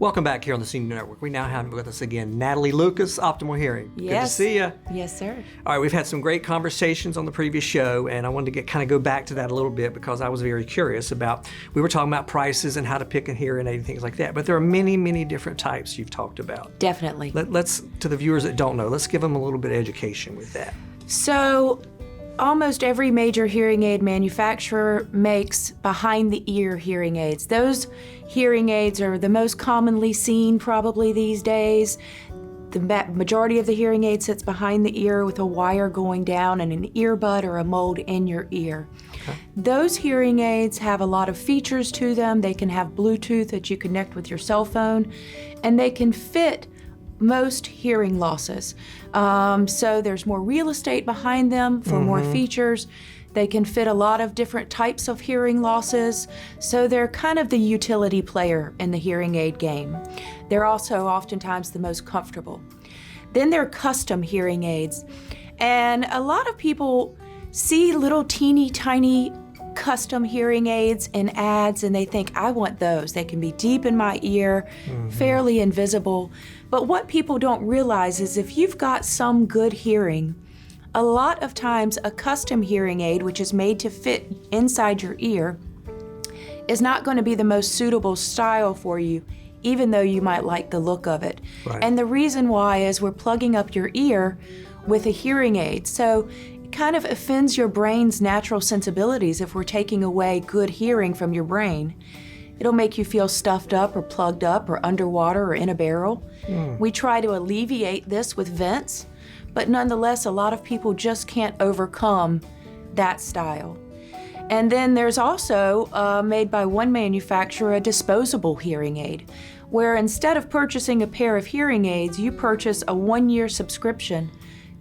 Welcome back here on the Senior Network. We now have with us again Natalie Lucas, Optimal Hearing. Yes. Good to see you. Yes, sir. All right, we've had some great conversations on the previous show, and I wanted to kind of go back to that a little bit because I was very curious about, we were talking about prices and how to pick a hearing aid and things like that, but there are many, many different types you've talked about. Definitely. Let's, to the viewers that don't know, let's give them a little bit of education with that. So, almost every major hearing aid manufacturer makes behind-the-ear hearing aids. Those hearing aids are the most commonly seen probably these days. The majority of the hearing aid sits behind the ear with a wire going down and an earbud or a mold in your ear. Okay. Those hearing aids have a lot of features to them. They can have Bluetooth that you connect with your cell phone, and they can fit most hearing losses. So there's more real estate behind them for more features. They can fit a lot of different types of hearing losses. So they're kind of the utility player in the hearing aid game. They're also oftentimes the most comfortable. Then there are custom hearing aids. And a lot of people see little teeny tiny custom hearing aids in ads and they think, I want those. They can be deep in my ear, fairly invisible. But what people don't realize is if you've got some good hearing, a lot of times a custom hearing aid, which is made to fit inside your ear, is not going to be the most suitable style for you, even though you might like the look of it. Right. And the reason why is we're plugging up your ear with a hearing aid. So it kind of offends your brain's natural sensibilities if we're taking away good hearing from your brain. It'll make you feel stuffed up or plugged up or underwater or in a barrel. We try to alleviate this with vents, but nonetheless, a lot of people just can't overcome that style. And then there's also, made by one manufacturer, a disposable hearing aid, where instead of purchasing a pair of hearing aids, you purchase a 1-year subscription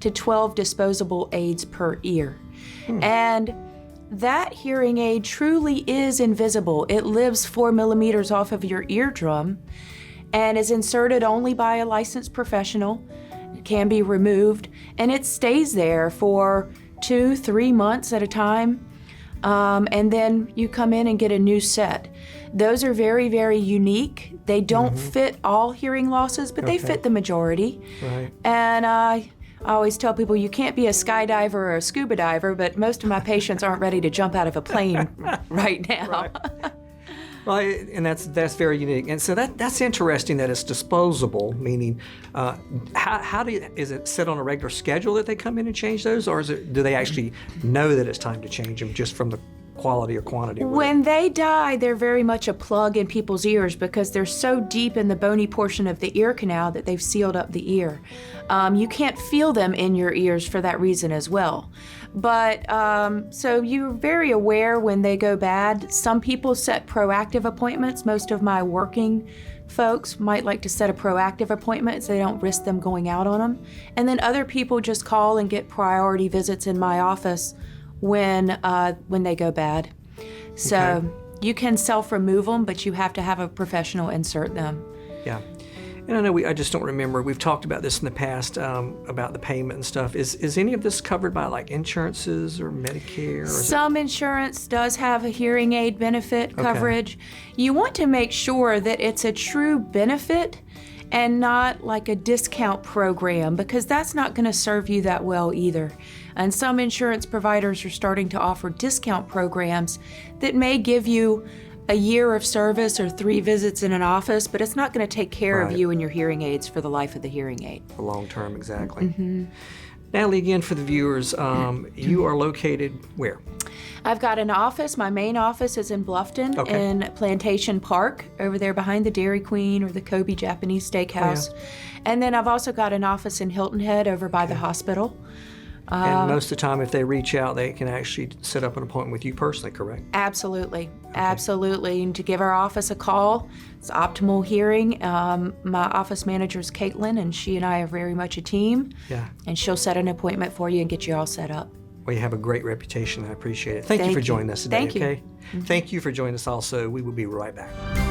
to 12 disposable aids per ear. And that hearing aid truly is invisible. It lives 4 millimeters off of your eardrum and is inserted only by a licensed professional. It can be removed, and it stays there for 2-3 months at a time. And then you come in and get a new set. Those are very, very unique. They don't fit all hearing losses, but they fit the majority. Right. And I always tell people you can't be a skydiver or a scuba diver, but most of my patients aren't ready to jump out of a plane right now. Right. Well, and that's very unique. And so that's interesting that it's disposable, meaning is it set on a regular schedule that they come in and change those, or do they actually know that it's time to change them just from the quality or quantity? When they die, they're very much a plug in people's ears because they're so deep in the bony portion of the ear canal that they've sealed up the ear. You can't feel them in your ears for that reason as well. But so you're very aware when they go bad. Some people set proactive appointments. Most of my working folks might like to set a proactive appointment so they don't risk them going out on them. And then other people just call and get priority visits in my office when they go bad. So you can self-remove them, but you have to have a professional insert them. Yeah. And I know I just don't remember, we've talked about this in the past, about the payment and stuff. Is any of this covered by like insurances or Medicare? Or some insurance does have a hearing aid benefit coverage. You want to make sure that it's a true benefit and not like a discount program, because that's not going to serve you that well either. And some insurance providers are starting to offer discount programs that may give you a year of service or 3 visits in an office, but it's not going to take care of you and your hearing aids for the life of the hearing aid. For long term, exactly. Natalie, again, for the viewers, you are located where? I've got an office. My main office is in Bluffton in Plantation Park, over there behind the Dairy Queen or the Kobe Japanese Steakhouse. And then I've also got an office in Hilton Head over by the hospital. And most of the time, if they reach out, they can actually set up an appointment with you personally, correct? Absolutely. Absolutely. And to give our office a call, it's Optimal Hearing. My office manager is Caitlin, and she and I are very much a team. Yeah. And she'll set an appointment for you and get you all set up. Well, you have a great reputation. I appreciate it. Thank you for joining us today. Thank you. Thank you for joining us also. We will be right back.